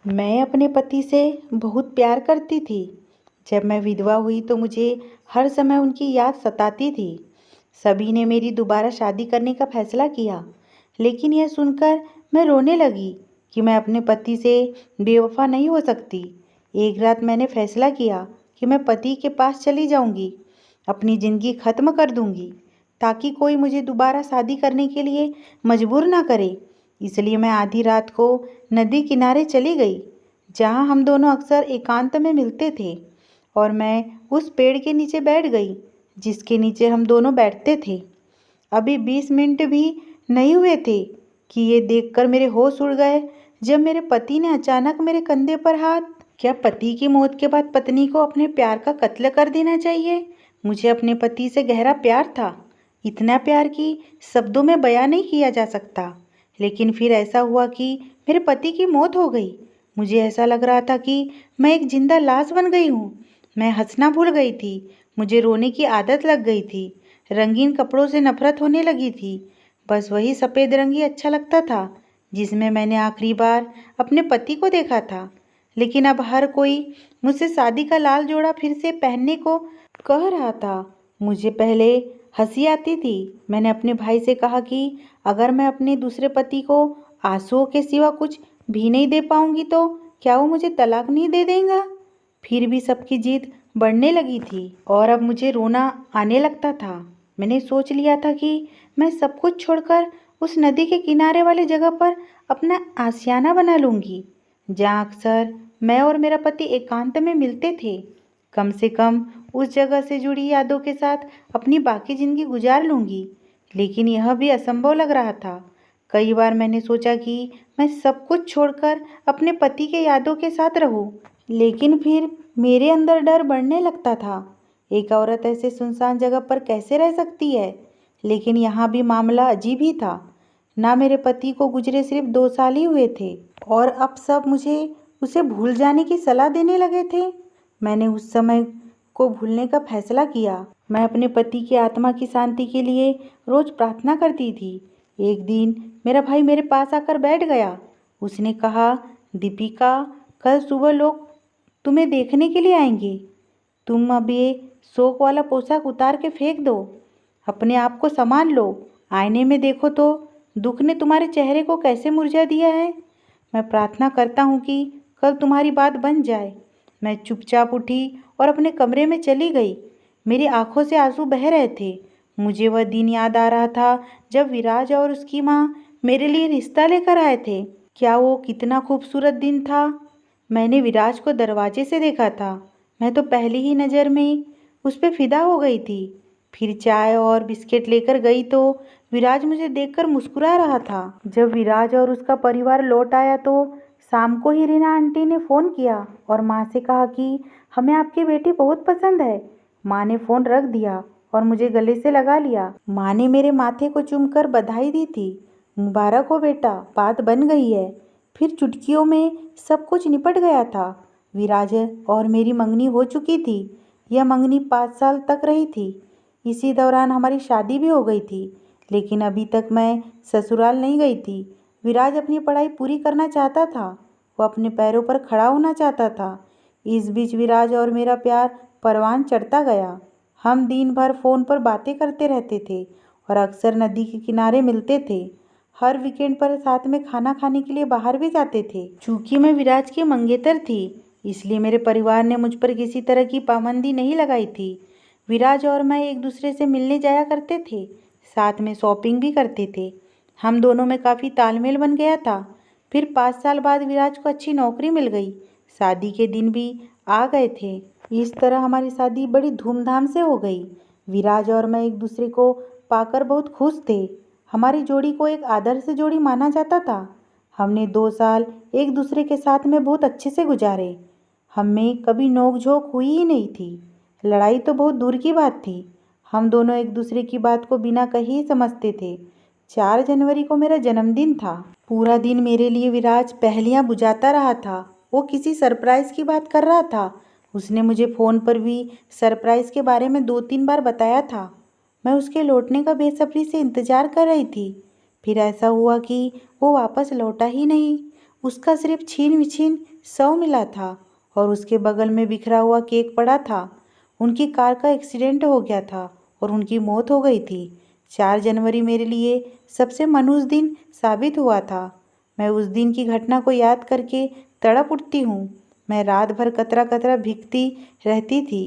मैं अपने पति से बहुत प्यार करती थी। जब मैं विधवा हुई तो मुझे हर समय उनकी याद सताती थी। सभी ने मेरी दोबारा शादी करने का फैसला किया, लेकिन यह सुनकर मैं रोने लगी कि मैं अपने पति से बेवफा नहीं हो सकती। एक रात मैंने फैसला किया कि मैं पति के पास चली जाऊंगी, अपनी ज़िंदगी ख़त्म कर दूंगी, ताकि कोई मुझे दोबारा शादी करने के लिए मजबूर ना करे। इसलिए मैं आधी रात को नदी किनारे चली गई, जहाँ हम दोनों अक्सर एकांत में मिलते थे, और मैं उस पेड़ के नीचे बैठ गई जिसके नीचे हम दोनों बैठते थे। अभी 20 मिनट भी नहीं हुए थे कि ये देखकर मेरे होश उड़ गए, जब मेरे पति ने अचानक मेरे कंधे पर हाथ। क्या पति की मौत के बाद पत्नी को अपने प्यार का कत्ल कर देना चाहिए? मुझे अपने पति से गहरा प्यार था, इतना प्यार कि शब्दों में बयां नहीं किया जा सकता। लेकिन फिर ऐसा हुआ कि मेरे पति की मौत हो गई। मुझे ऐसा लग रहा था कि मैं एक जिंदा लाश बन गई हूँ। मैं हंसना भूल गई थी, मुझे रोने की आदत लग गई थी, रंगीन कपड़ों से नफरत होने लगी थी। बस वही सफ़ेद रंग ही अच्छा लगता था जिसमें मैंने आखिरी बार अपने पति को देखा था। लेकिन अब हर कोई मुझसे शादी का लाल जोड़ा फिर से पहनने को कह रहा था। मुझे पहले हंसी आती थी। मैंने अपने भाई से कहा कि अगर मैं अपने दूसरे पति को आंसुओं के सिवा कुछ भी नहीं दे पाऊंगी तो क्या वो मुझे तलाक नहीं दे देगा। फिर भी सबकी जिद बढ़ने लगी थी और अब मुझे रोना आने लगता था। मैंने सोच लिया था कि मैं सब कुछ छोड़कर उस नदी के किनारे वाली जगह पर अपना आशियाना बना लूंगी, जहाँ अक्सर मैं और मेरा पति एकांत में मिलते थे। कम से कम उस जगह से जुड़ी यादों के साथ अपनी बाकी ज़िंदगी गुजार लूंगी। लेकिन यह भी असंभव लग रहा था। कई बार मैंने सोचा कि मैं सब कुछ छोड़कर अपने पति के यादों के साथ रहूं, लेकिन फिर मेरे अंदर डर बढ़ने लगता था। एक औरत ऐसे सुनसान जगह पर कैसे रह सकती है? लेकिन यहाँ भी मामला अजीब ही था। ना मेरे पति को गुजरे सिर्फ 2 साल ही हुए थे और अब सब मुझे उसे भूल जाने की सलाह देने लगे थे। मैंने उस समय को भूलने का फैसला किया। मैं अपने पति की आत्मा की शांति के लिए रोज प्रार्थना करती थी। एक दिन मेरा भाई मेरे पास आकर बैठ गया। उसने कहा, दीपिका, कल सुबह लोग तुम्हें देखने के लिए आएंगे। तुम अब ये शोक वाला पोशाक उतार के फेंक दो। अपने आप को संभाल लो। आईने में देखो तो दुख ने तुम्हारे चेहरे को कैसे मुरझा दिया है। मैं प्रार्थना करता हूँ कि कल तुम्हारी बात बन जाए। मैं चुपचाप उठी और अपने कमरे में चली गई। मेरी आंखों से आंसू बह रहे थे। मुझे वह दिन याद आ रहा था जब विराज और उसकी माँ मेरे लिए रिश्ता लेकर आए थे। क्या वो कितना खूबसूरत दिन था। मैंने विराज को दरवाजे से देखा था। मैं तो पहली ही नज़र में उस पर फिदा हो गई थी। फिर चाय और बिस्किट लेकर गई तो विराज मुझे देखकर मुस्कुरा रहा था। जब विराज और उसका परिवार लौट आया तो शाम को ही रीना आंटी ने फ़ोन किया और माँ से कहा कि हमें आपकी बेटी बहुत पसंद है। माँ ने फ़ोन रख दिया और मुझे गले से लगा लिया। माँ ने मेरे माथे को चूमकर बधाई दी थी। मुबारक हो बेटा, बात बन गई है। फिर चुटकियों में सब कुछ निपट गया था। विराज और मेरी मंगनी हो चुकी थी। यह मंगनी 5 साल तक रही थी। इसी दौरान हमारी शादी भी हो गई थी। लेकिन अभी तक मैं ससुराल नहीं गई थी। विराज अपनी पढ़ाई पूरी करना चाहता था। वो अपने पैरों पर खड़ा होना चाहता था। इस बीच विराज और मेरा प्यार परवान चढ़ता गया। हम दिन भर फ़ोन पर बातें करते रहते थे और अक्सर नदी के किनारे मिलते थे। हर वीकेंड पर साथ में खाना खाने के लिए बाहर भी जाते थे। चूँकि मैं विराज की मंगेतर थी, इसलिए मेरे परिवार ने मुझ पर किसी तरह की पाबंदी नहीं लगाई थी। विराज और मैं एक दूसरे से मिलने जाया करते थे, साथ में शॉपिंग भी करते थे। हम दोनों में काफ़ी तालमेल बन गया था। फिर 5 साल बाद विराज को अच्छी नौकरी मिल गई। शादी के दिन भी आ गए थे। इस तरह हमारी शादी बड़ी धूमधाम से हो गई। विराज और मैं एक दूसरे को पाकर बहुत खुश थे। हमारी जोड़ी को एक आदर्श जोड़ी माना जाता था। हमने 2 साल एक दूसरे के साथ में बहुत अच्छे से गुजारे। हम में कभी नोक-झोंक हुई ही नहीं थी। लड़ाई तो बहुत दूर की बात थी। हम दोनों एक दूसरे की बात को बिना कहे ही समझते थे। 4 जनवरी को मेरा जन्मदिन था। पूरा दिन मेरे लिए विराज पहेलियां बुझाता रहा था। वो किसी सरप्राइज़ की बात कर रहा था। उसने मुझे फ़ोन पर भी सरप्राइज़ के बारे में 2-3 बार बताया था। मैं उसके लौटने का बेसब्री से इंतज़ार कर रही थी। फिर ऐसा हुआ कि वो वापस लौटा ही नहीं। उसका सिर्फ छीन-विछीन 100 मिला था और उसके बगल में बिखरा हुआ केक पड़ा था। उनकी कार का एक्सीडेंट हो गया था और उनकी मौत हो गई थी। 4 जनवरी मेरे लिए सबसे मनहूस दिन साबित हुआ था। मैं उस दिन की घटना को याद करके तड़प उठती हूँ। मैं रात भर कतरा कतरा भीगती रहती थी।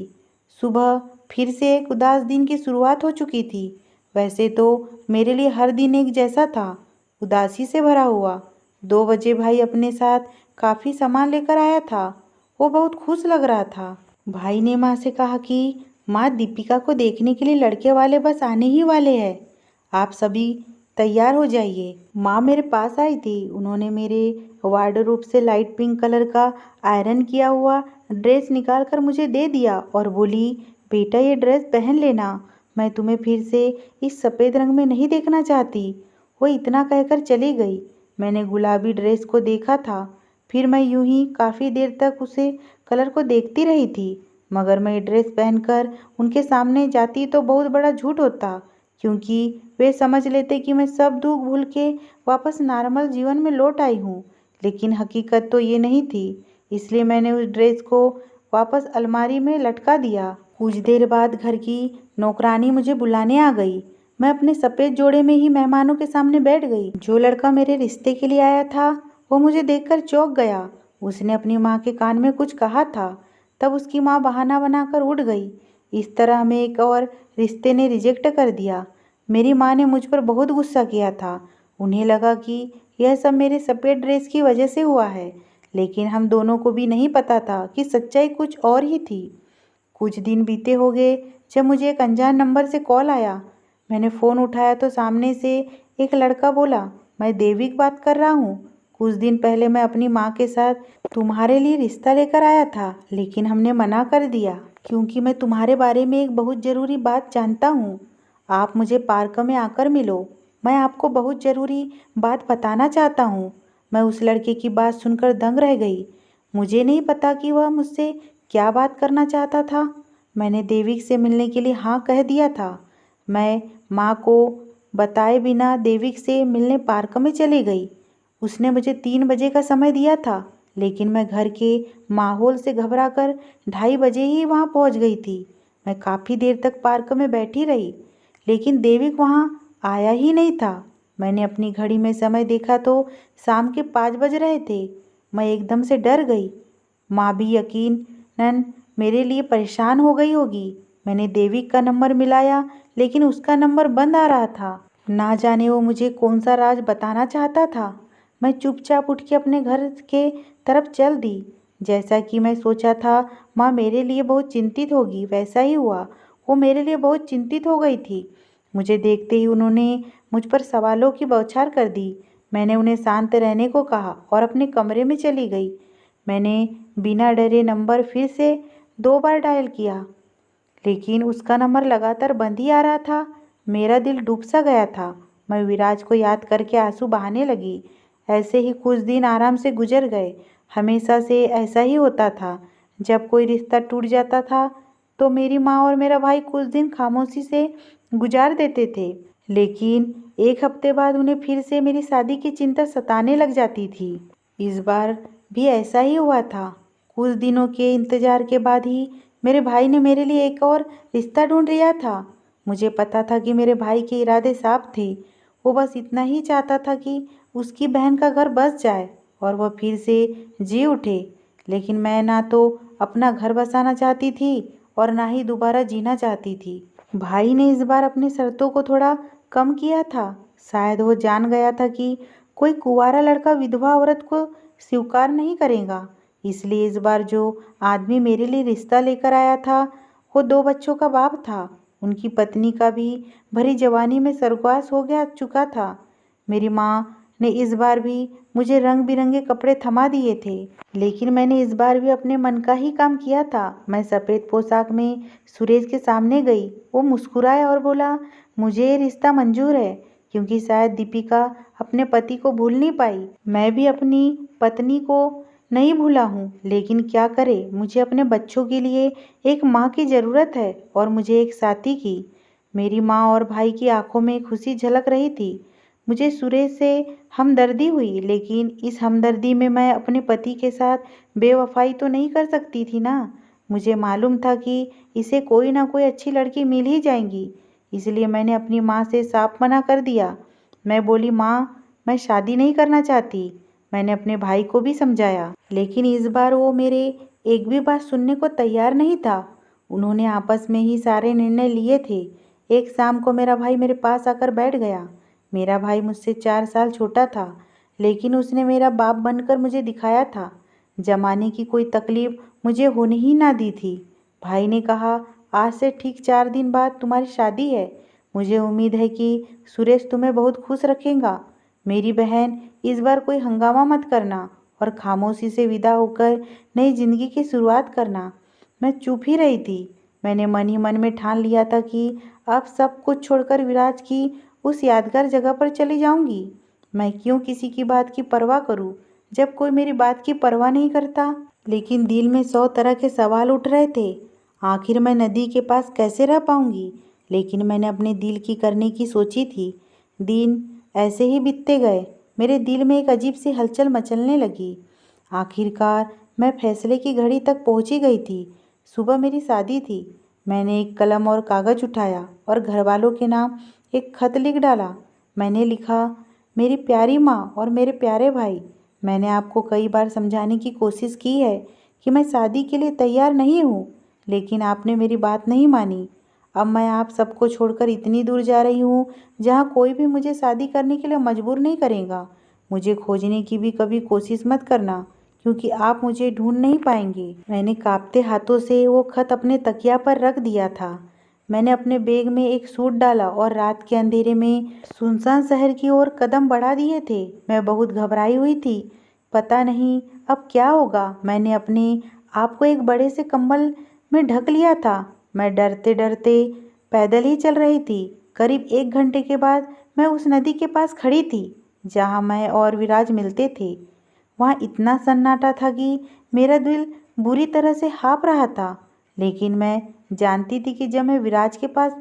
सुबह फिर से एक उदास दिन की शुरुआत हो चुकी थी। वैसे तो मेरे लिए हर दिन एक जैसा था, उदासी से भरा हुआ। 2 बजे भाई अपने साथ काफ़ी सामान लेकर आया था। वो बहुत खुश लग रहा था। भाई ने माँ से कहा कि माँ, दीपिका को देखने के लिए लड़के वाले बस आने ही वाले हैं, आप सभी तैयार हो जाइए। माँ मेरे पास आई थी। उन्होंने मेरे वार्डरोब से लाइट पिंक कलर का आयरन किया हुआ ड्रेस निकाल कर मुझे दे दिया और बोली, बेटा ये ड्रेस पहन लेना, मैं तुम्हें फिर से इस सफ़ेद रंग में नहीं देखना चाहती। वो इतना कहकर चली गई। मैंने गुलाबी ड्रेस को देखा था। फिर मैं यूं ही काफ़ी देर तक उसे कलर को देखती रही थी, मगर मैं ये ड्रेस पहनकर उनके सामने जाती तो बहुत बड़ा झूठ होता, क्योंकि वे समझ लेते कि मैं सब दुख भूल के वापस नॉर्मल जीवन में लौट आई हूँ। लेकिन हकीकत तो ये नहीं थी। इसलिए मैंने उस ड्रेस को वापस अलमारी में लटका दिया। कुछ देर बाद घर की नौकरानी मुझे बुलाने आ गई। मैं अपने सफ़ेद जोड़े में ही मेहमानों के सामने बैठ गई। जो लड़का मेरे रिश्ते के लिए आया था वो मुझे देखकर चौंक गया। उसने अपनी माँ के कान में कुछ कहा था। तब उसकी माँ बहाना बनाकर उठ गई। इस तरह हमें एक और रिश्ते ने रिजेक्ट कर दिया। मेरी माँ ने मुझ पर बहुत गुस्सा किया था। उन्हें लगा कि यह सब मेरे सफ़ेद ड्रेस की वजह से हुआ है, लेकिन हम दोनों को भी नहीं पता था कि सच्चाई कुछ और ही थी। कुछ दिन बीते हो गए जब मुझे एक अनजान नंबर से कॉल आया। मैंने फ़ोन उठाया तो सामने से एक लड़का बोला, मैं देविक बात कर रहा हूँ। कुछ दिन पहले मैं अपनी माँ के साथ तुम्हारे लिए रिश्ता लेकर आया था, लेकिन हमने मना कर दिया क्योंकि मैं तुम्हारे बारे में एक बहुत ज़रूरी बात जानता हूँ। आप मुझे पार्क में आकर मिलो, मैं आपको बहुत ज़रूरी बात बताना चाहता हूँ। मैं उस लड़के की बात सुनकर दंग रह गई। मुझे नहीं पता कि वह मुझसे क्या बात करना चाहता था। मैंने देविक से मिलने के लिए हाँ कह दिया था। मैं माँ को बताए बिना देविक से मिलने पार्क में चली गई। उसने मुझे 3 बजे का समय दिया था, लेकिन मैं घर के माहौल से घबराकर 2:30 बजे ही वहाँ पहुँच गई थी। मैं काफ़ी देर तक पार्क में बैठी रही, लेकिन देविक वहाँ आया ही नहीं था। मैंने अपनी घड़ी में समय देखा तो शाम के 5 बज रहे थे। मैं एकदम से डर गई। माँ भी यकीनन मेरे लिए परेशान हो गई होगी। मैंने देविक का नंबर मिलाया, लेकिन उसका नंबर बंद आ रहा था। ना जाने वो मुझे कौन सा राज बताना चाहता था। मैं चुपचाप उठ के अपने घर के तरफ चल दी। जैसा कि मैं सोचा था माँ मेरे लिए बहुत चिंतित होगी, वैसा ही हुआ। वो मेरे लिए बहुत चिंतित हो गई थी। मुझे देखते ही उन्होंने मुझ पर सवालों की बौछार कर दी। मैंने उन्हें शांत रहने को कहा और अपने कमरे में चली गई। मैंने बिना डरे नंबर फिर से 2 बार डायल किया, लेकिन उसका नंबर लगातार बंद ही आ रहा था। मेरा दिल डूब सा गया था। मैं विराज को याद करके आंसू बहाने लगी। ऐसे ही कुछ दिन आराम से गुजर गए। हमेशा से ऐसा ही होता था। जब कोई रिश्ता टूट जाता था तो मेरी माँ और मेरा भाई कुछ दिन खामोशी से गुजार देते थे, लेकिन एक हफ्ते बाद उन्हें फिर से मेरी शादी की चिंता सताने लग जाती थी। इस बार भी ऐसा ही हुआ था। कुछ दिनों के इंतजार के बाद ही मेरे भाई ने मेरे लिए एक और रिश्ता ढूंढ लिया था। मुझे पता था कि मेरे भाई के इरादे साफ थे। वो बस इतना ही चाहता था कि उसकी बहन का घर बस जाए और वह फिर से जी उठे। लेकिन मैं ना तो अपना घर बसाना चाहती थी और ना ही दोबारा जीना चाहती थी। भाई ने इस बार अपनी शर्तों को थोड़ा कम किया था। शायद वो जान गया था कि कोई कुंवारा लड़का विधवा औरत को स्वीकार नहीं करेगा। इसलिए इस बार जो आदमी मेरे लिए रिश्ता लेकर आया था वो 2 बच्चों का बाप था। उनकी पत्नी का भी भरी जवानी में स्वर्गवास हो गया चुका था। मेरी माँ ने इस बार भी मुझे रंग बिरंगे कपड़े थमा दिए थे, लेकिन मैंने इस बार भी अपने मन का ही काम किया था। मैं सफ़ेद पोशाक में सुरेश के सामने गई। वो मुस्कुराया और बोला, मुझे ये रिश्ता मंजूर है, क्योंकि शायद दीपिका अपने पति को भूल नहीं पाई। मैं भी अपनी पत्नी को नहीं भूला हूँ, लेकिन क्या करे, मुझे अपने बच्चों के लिए एक माँ की ज़रूरत है और मुझे एक साथी की। मेरी माँ और भाई की आंखों में खुशी झलक रही थी। मुझे सुरेश से हमदर्दी हुई, लेकिन इस हमदर्दी में मैं अपने पति के साथ बेवफाई तो नहीं कर सकती थी ना। मुझे मालूम था कि इसे कोई ना कोई अच्छी लड़की मिल ही जाएगी, इसलिए मैंने अपनी माँ से साफ मना कर दिया। मैं बोली, माँ, मैं शादी नहीं करना चाहती। मैंने अपने भाई को भी समझाया, लेकिन इस बार वो मेरे एक भी बात सुनने को तैयार नहीं था। उन्होंने आपस में ही सारे निर्णय लिए थे। एक शाम को मेरा भाई मेरे पास आकर बैठ गया। मेरा भाई मुझसे 4 साल छोटा था, लेकिन उसने मेरा बाप बनकर मुझे दिखाया था। जमाने की कोई तकलीफ मुझे होने ही ना दी थी। भाई ने कहा, आज से ठीक 4 दिन बाद तुम्हारी शादी है। मुझे उम्मीद है कि सुरेश तुम्हें बहुत खुश रखेगा। मेरी बहन, इस बार कोई हंगामा मत करना और खामोशी से विदा होकर नई जिंदगी की शुरुआत करना। मैं चुप ही रही थी। मैंने मन ही मन में ठान लिया था कि अब सब कुछ छोड़कर विराज की उस यादगार जगह पर चली जाऊंगी। मैं क्यों किसी की बात की परवाह करूं, जब कोई मेरी बात की परवाह नहीं करता। लेकिन दिल में 100 तरह के सवाल उठ रहे थे। आखिर मैं नदी के पास कैसे रह पाऊंगी? लेकिन मैंने अपने दिल की करने की सोची थी। दिन ऐसे ही बीतते गए। मेरे दिल में एक अजीब सी हलचल मचलने लगी। आखिरकार मैं फैसले की घड़ी तक पहुंची गई थी। सुबह मेरी शादी थी। मैंने एक कलम और कागज उठाया और घर वालों के नाम एक खत लिख डाला। मैंने लिखा, मेरी प्यारी माँ और मेरे प्यारे भाई, मैंने आपको कई बार समझाने की कोशिश की है कि मैं शादी के लिए तैयार नहीं हूँ, लेकिन आपने मेरी बात नहीं मानी। अब मैं आप सबको छोड़कर इतनी दूर जा रही हूँ जहाँ कोई भी मुझे शादी करने के लिए मजबूर नहीं करेगा। मुझे खोजने की भी कभी कोशिश मत करना, क्योंकि आप मुझे ढूंढ नहीं पाएंगे। मैंने कांपते हाथों से वो खत अपने तकिया पर रख दिया था। मैंने अपने बैग में एक सूट डाला और रात के अंधेरे में सुनसान शहर की ओर कदम बढ़ा दिए थे। मैं बहुत घबराई हुई थी। पता नहीं अब क्या होगा। मैंने अपने आप को एक बड़े से कंबल में ढक लिया था। मैं डरते डरते पैदल ही चल रही थी। करीब 1 घंटे के बाद मैं उस नदी के पास खड़ी थी जहाँ मैं और विराज मिलते थे। वहाँ इतना सन्नाटा था कि मेरा दिल बुरी तरह से हाँफ रहा था, लेकिन मैं जानती थी कि जब मैं विराज के पास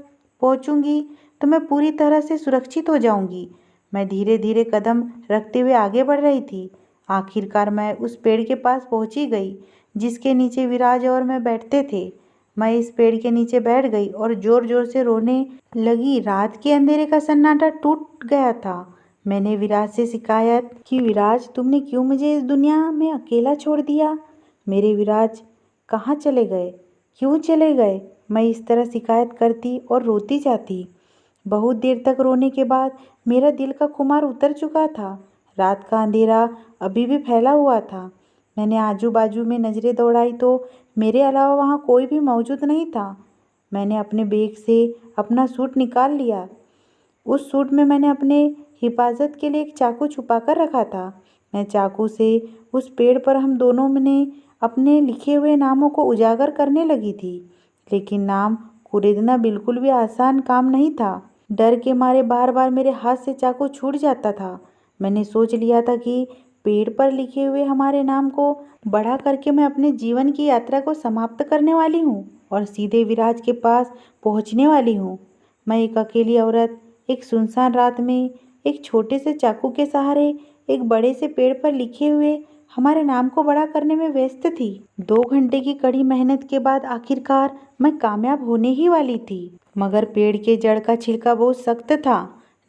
पहुंचूंगी तो मैं पूरी तरह से सुरक्षित हो जाऊंगी। मैं धीरे धीरे कदम रखते हुए आगे बढ़ रही थी। आखिरकार मैं उस पेड़ के पास पहुंची गई जिसके नीचे विराज और मैं बैठते थे। मैं इस पेड़ के नीचे बैठ गई और जोर जोर से रोने लगी। रात के अंधेरे का सन्नाटा टूट गया था। मैंने विराज से शिकायत की, विराज, तुमने क्यों मुझे इस दुनिया में अकेला छोड़ दिया? मेरे विराज कहाँ चले गए? क्यों चले गए? मैं इस तरह शिकायत करती और रोती जाती। बहुत देर तक रोने के बाद मेरा दिल का खुमार उतर चुका था। रात का अंधेरा अभी भी फैला हुआ था। मैंने आजू बाजू में नज़रें दौड़ाई तो मेरे अलावा वहाँ कोई भी मौजूद नहीं था। मैंने अपने बैग से अपना सूट निकाल लिया। उस सूट में मैंने अपने हिफाजत के लिए एक चाकू छुपा कर रखा था। मैं चाकू से उस पेड़ पर हम दोनों ने अपने लिखे हुए नामों को उजागर करने लगी थी, लेकिन नाम कुरेदना बिल्कुल भी आसान काम नहीं था। डर के मारे बार बार मेरे हाथ से चाकू छूट जाता था। मैंने सोच लिया था कि पेड़ पर लिखे हुए हमारे नाम को बड़ा करके मैं अपने जीवन की यात्रा को समाप्त करने वाली हूँ और सीधे विराज के पास पहुँचने वाली हूँ। मैं एक अकेली औरत एक सुनसान रात में एक छोटे से चाकू के सहारे एक बड़े से पेड़ पर लिखे हुए हमारे नाम को बड़ा करने में व्यस्त थी। 2 घंटे की कड़ी मेहनत के बाद आखिरकार मैं कामयाब होने ही वाली थी, मगर पेड़ के जड़ का छिलका बहुत सख्त था।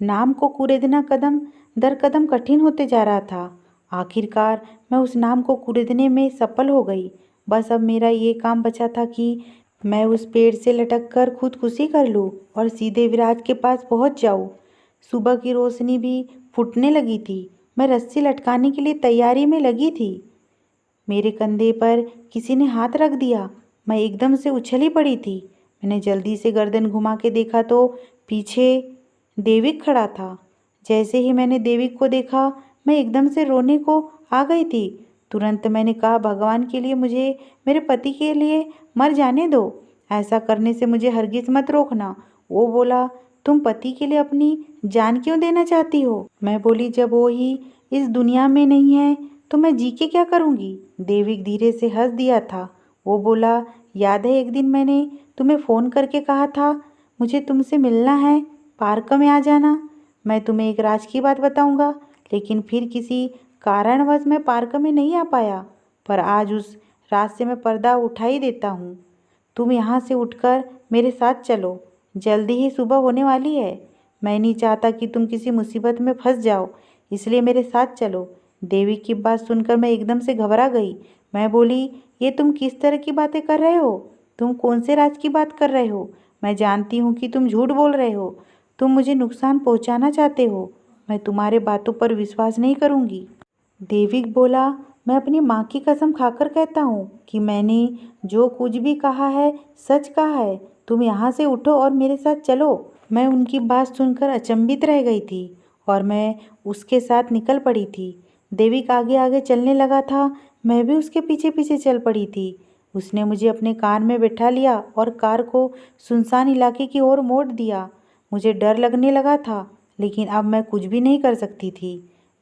नाम को कुरेदना कदम दर कदम कठिन होते जा रहा था। आखिरकार मैं उस नाम को कुरेदने में सफल हो गई। बस अब मेरा ये काम बचा था कि मैं उस पेड़ से लटक कर खुदकुशी कर लूँ और सीधे विराज के पास पहुँच जाऊँ। सुबह की रोशनी भी फूटने लगी थी। मैं रस्सी लटकाने के लिए तैयारी में लगी थी। मेरे कंधे पर किसी ने हाथ रख दिया। मैं एकदम से उछली पड़ी थी। मैंने जल्दी से गर्दन घुमा के देखा तो पीछे देविक खड़ा था। जैसे ही मैंने देविक को देखा, मैं एकदम से रोने को आ गई थी। तुरंत मैंने कहा, भगवान के लिए मुझे मेरे पति के लिए मर जाने दो। ऐसा करने से मुझे हरगिज मत रोकना। वो बोला, तुम पति के लिए अपनी जान क्यों देना चाहती हो? मैं बोली, जब वो ही इस दुनिया में नहीं है तो मैं जी के क्या करूँगी? देविक धीरे से हंस दिया था। वो बोला, याद है एक दिन मैंने तुम्हें फ़ोन करके कहा था मुझे तुमसे मिलना है, पार्क में आ जाना? मैं तुम्हें एक राज की बात बताऊंगा, लेकिन फिर किसी कारणवश मैं पार्क में नहीं आ पाया, पर आज उस रात से मैं पर्दा उठा ही देता हूँ। तुम यहाँ से उठकर मेरे साथ चलो, जल्दी ही सुबह होने वाली है। मैं नहीं चाहता कि तुम किसी मुसीबत में फंस जाओ, इसलिए मेरे साथ चलो। देवी की बात सुनकर मैं एकदम से घबरा गई। मैं बोली, ये तुम किस तरह की बातें कर रहे हो? तुम कौन से राज की बात कर रहे हो? मैं जानती हूँ कि तुम झूठ बोल रहे हो। तुम मुझे नुकसान पहुँचाना चाहते हो। मैं तुम्हारे बातों पर विश्वास नहीं करूँगी। देविक बोला, मैं अपनी माँ की कसम खाकर कहता हूँ कि मैंने जो कुछ भी कहा है सच कहा है। तुम यहाँ से उठो और मेरे साथ चलो। मैं उनकी बात सुनकर अचंभित रह गई थी और मैं उसके साथ निकल पड़ी थी। देविक आगे आगे चलने लगा था, मैं भी उसके पीछे पीछे चल पड़ी थी। उसने मुझे अपने कार में बैठा लिया और कार को सुनसान इलाके की ओर मोड़ दिया। मुझे डर लगने लगा था, लेकिन अब मैं कुछ भी नहीं कर सकती थी।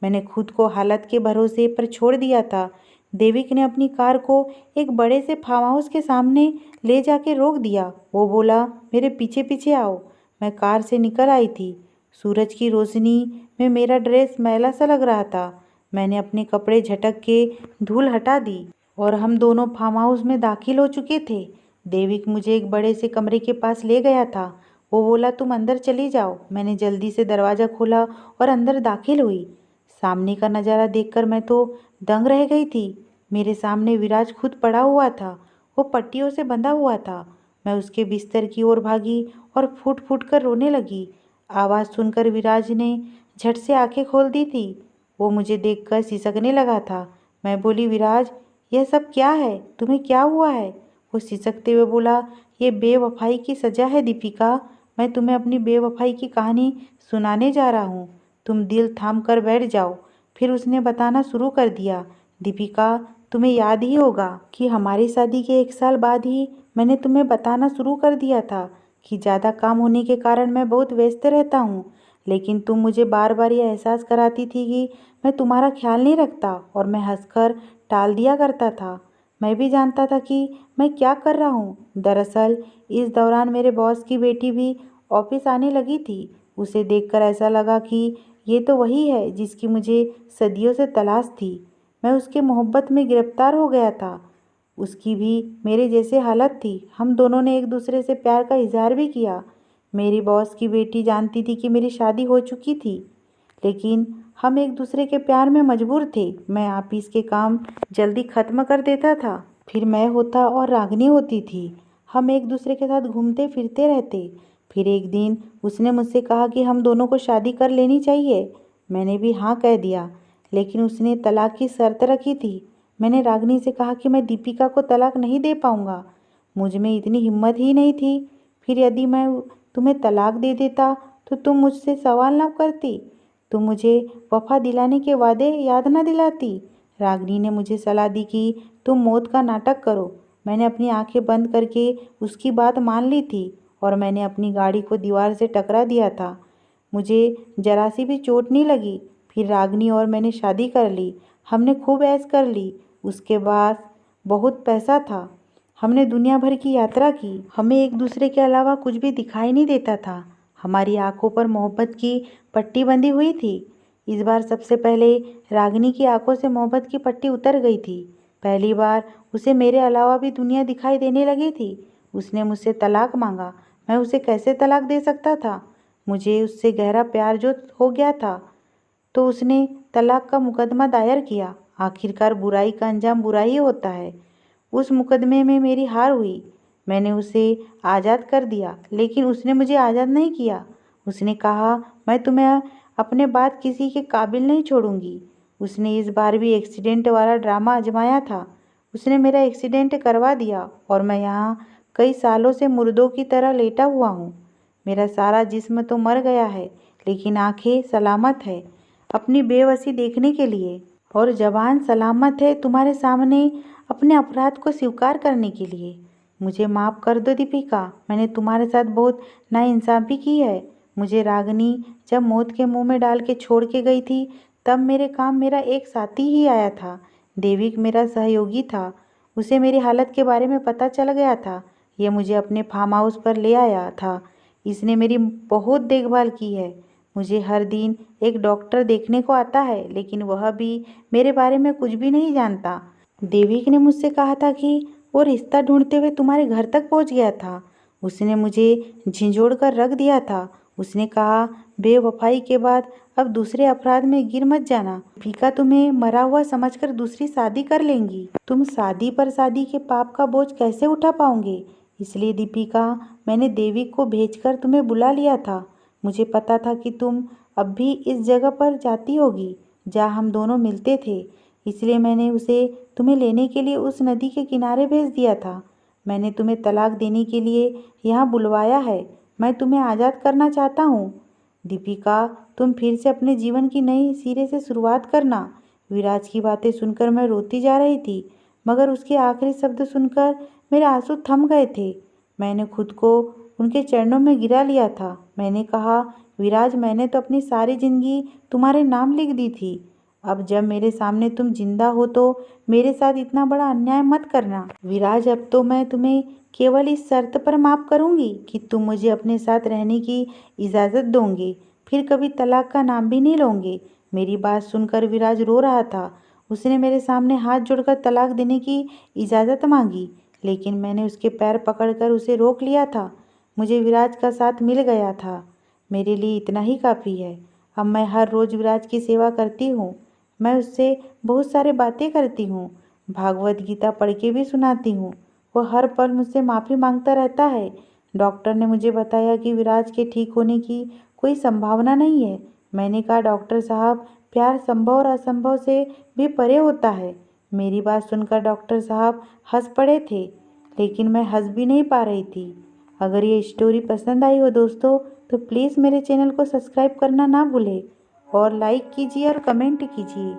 मैंने खुद को हालत के भरोसे पर छोड़ दिया था। देविक ने अपनी कार को एक बड़े से फार्म हाउस के सामने ले जाके रोक दिया। वो बोला, मेरे पीछे पीछे आओ। मैं कार से निकल आई थी। सूरज की रोशनी में मेरा ड्रेस मैला सा लग रहा था। मैंने अपने कपड़े झटक के धूल हटा दी और हम दोनों फार्म हाउस में दाखिल हो चुके थे। देविक मुझे एक बड़े से कमरे के पास ले गया था। वो बोला, तुम अंदर चली जाओ। मैंने जल्दी से दरवाज़ा खोला और अंदर दाखिल हुई। सामने का नज़ारा देखकर मैं तो दंग रह गई थी। मेरे सामने विराज खुद पड़ा हुआ था। वो पट्टियों से बंधा हुआ था। मैं उसके बिस्तर की ओर भागी और फूट फूट कर रोने लगी। आवाज़ सुनकर विराज ने झट से आंखें खोल दी थी। वो मुझे देखकर सिसकने लगा था। मैं बोली, विराज, यह सब क्या है? तुम्हें क्या हुआ है? वो सिसकते हुए बोला, ये बेवफाई की सज़ा है दीपिका। मैं तुम्हें अपनी बेवफाई की कहानी सुनाने जा रहा हूँ। तुम दिल थाम कर बैठ जाओ। फिर उसने बताना शुरू कर दिया, दीपिका, तुम्हें याद ही होगा कि हमारी शादी के 1 साल बाद ही मैंने तुम्हें बताना शुरू कर दिया था कि ज़्यादा काम होने के कारण मैं बहुत व्यस्त रहता हूँ। लेकिन तुम मुझे बार बार यह एहसास कराती थी कि मैं तुम्हारा ख्याल नहीं रखता और मैं हंसकर टाल दिया करता था। मैं भी जानता था कि मैं क्या कर रहा हूँ। दरअसल इस दौरान मेरे बॉस की बेटी भी ऑफिस आने लगी थी। उसे देखकर ऐसा लगा कि ये तो वही है जिसकी मुझे सदियों से तलाश थी। मैं उसके मोहब्बत में गिरफ्तार हो गया था। उसकी भी मेरे जैसे हालत थी। हम दोनों ने एक दूसरे से प्यार का इजहार भी किया। मेरी बॉस की बेटी जानती थी कि मेरी शादी हो चुकी थी, लेकिन हम एक दूसरे के प्यार में मजबूर थे। मैं ऑफिस के काम जल्दी ख़त्म कर देता था, फिर मैं होता और रागनी होती थी। हम एक दूसरे के साथ घूमते फिरते रहते। फिर एक दिन उसने मुझसे कहा कि हम दोनों को शादी कर लेनी चाहिए। मैंने भी हाँ कह दिया, लेकिन उसने तलाक की शर्त रखी थी। मैंने रागनी से कहा कि मैं दीपिका को तलाक नहीं दे पाऊँगा। मुझ में इतनी हिम्मत ही नहीं थी। फिर यदि मैं तुम्हें तलाक दे देता तो तुम मुझसे सवाल ना करती, तुम मुझे वफा दिलाने के वादे याद ना दिलाती। रागनी ने मुझे सलाह दी कि तुम मौत का नाटक करो। मैंने अपनी आंखें बंद करके उसकी बात मान ली थी और मैंने अपनी गाड़ी को दीवार से टकरा दिया था। मुझे जरा सी भी चोट नहीं लगी। फिर रागनी और मैंने शादी कर ली। हमने खूब ऐश कर ली। उसके बाद बहुत पैसा था। हमने दुनिया भर की यात्रा की। हमें एक दूसरे के अलावा कुछ भी दिखाई नहीं देता था। हमारी आंखों पर मोहब्बत की पट्टी बंधी हुई थी। इस बार सबसे पहले रागिनी की आंखों से मोहब्बत की पट्टी उतर गई थी। पहली बार उसे मेरे अलावा भी दुनिया दिखाई देने लगी थी। उसने मुझसे तलाक मांगा। मैं उसे कैसे तलाक दे सकता था? मुझे उससे गहरा प्यार जो हो गया था, तो उसने तलाक का मुकदमा दायर किया। आखिरकार बुराई का अंजाम बुरा ही होता है। उस मुकदमे में मेरी हार हुई। मैंने उसे आज़ाद कर दिया, लेकिन उसने मुझे आज़ाद नहीं किया। उसने कहा, मैं तुम्हें अपने बाद किसी के काबिल नहीं छोड़ूंगी। उसने इस बार भी एक्सीडेंट वाला ड्रामा आजमाया था। उसने मेरा एक्सीडेंट करवा दिया और मैं यहाँ कई सालों से मुर्दों की तरह लेटा हुआ हूँ। मेरा सारा जिस्म तो मर गया है, लेकिन आंखें सलामत है अपनी बेबसी देखने के लिए, और ज़बान सलामत है तुम्हारे सामने अपने अपराध को स्वीकार करने के लिए। मुझे माफ़ कर दो दीपिका, मैंने तुम्हारे साथ बहुत नाइंसाफ़ी की है। मुझे रागनी जब मौत के मुंह में डाल के छोड़ के गई थी, तब मेरे काम मेरा एक साथी ही आया था। देविक मेरा सहयोगी था। उसे मेरी हालत के बारे में पता चल गया था। ये मुझे अपने फार्म हाउस पर ले आया था। इसने मेरी बहुत देखभाल की है। मुझे हर दिन एक डॉक्टर देखने को आता है, लेकिन वह भी मेरे बारे में कुछ भी नहीं जानता। देविक ने मुझसे कहा था कि वो रिश्ता ढूंढते हुए तुम्हारे घर तक पहुंच गया था। उसने मुझे झिंझोड़ कर रख दिया था। उसने कहा, बेवफाई के बाद अब दूसरे अपराध में गिर मत जाना। दीपिका तुम्हें मरा हुआ समझकर दूसरी शादी कर लेंगी। तुम शादी पर शादी के पाप का बोझ कैसे उठा पाओगे? इसलिए दीपिका, मैंने देविक को भेजकर तुम्हें बुला लिया था। मुझे पता था कि तुम अब भी इस जगह पर जाती होगी जहाँ हम दोनों मिलते थे। इसलिए मैंने उसे तुम्हें लेने के लिए उस नदी के किनारे भेज दिया था। मैंने तुम्हें तलाक देने के लिए यहाँ बुलवाया है। मैं तुम्हें आज़ाद करना चाहता हूँ। दीपिका, तुम फिर से अपने जीवन की नई सिरे से शुरुआत करना। विराज की बातें सुनकर मैं रोती जा रही थी, मगर उसके आखिरी शब्द सुनकर मेरे आंसू थम गए थे। मैंने खुद को उनके चरणों में गिरा लिया था। मैंने कहा, विराज, मैंने तो अपनी सारी जिंदगी तुम्हारे नाम लिख दी थी। अब जब मेरे सामने तुम जिंदा हो तो मेरे साथ इतना बड़ा अन्याय मत करना। विराज, अब तो मैं तुम्हें केवल इस शर्त पर माफ़ करूंगी कि तुम मुझे अपने साथ रहने की इजाज़त दोगे, फिर कभी तलाक का नाम भी नहीं लोगे। मेरी बात सुनकर विराज रो रहा था। उसने मेरे सामने हाथ जोड़कर तलाक देने की इजाज़त मांगी, लेकिन मैंने उसके पैर पकड़कर उसे रोक लिया था। मुझे विराज का साथ मिल गया था। मेरे लिए इतना ही काफ़ी है। अब मैं हर रोज़ विराज की सेवा करती हूँ। मैं उससे बहुत सारी बातें करती हूँ, भागवत गीता पढ़ के भी सुनाती हूँ। वो हर पल मुझसे माफ़ी मांगता रहता है। डॉक्टर ने मुझे बताया कि विराज के ठीक होने की कोई संभावना नहीं है। मैंने कहा, डॉक्टर साहब, प्यार संभव और असंभव से भी परे होता है। मेरी बात सुनकर डॉक्टर साहब हंस पड़े थे, लेकिन मैं हंस भी नहीं पा रही थी। अगर ये स्टोरी पसंद आई हो दोस्तों, तो प्लीज़ मेरे चैनल को सब्सक्राइब करना ना भूलें और लाइक कीजिए और कमेंट कीजिए।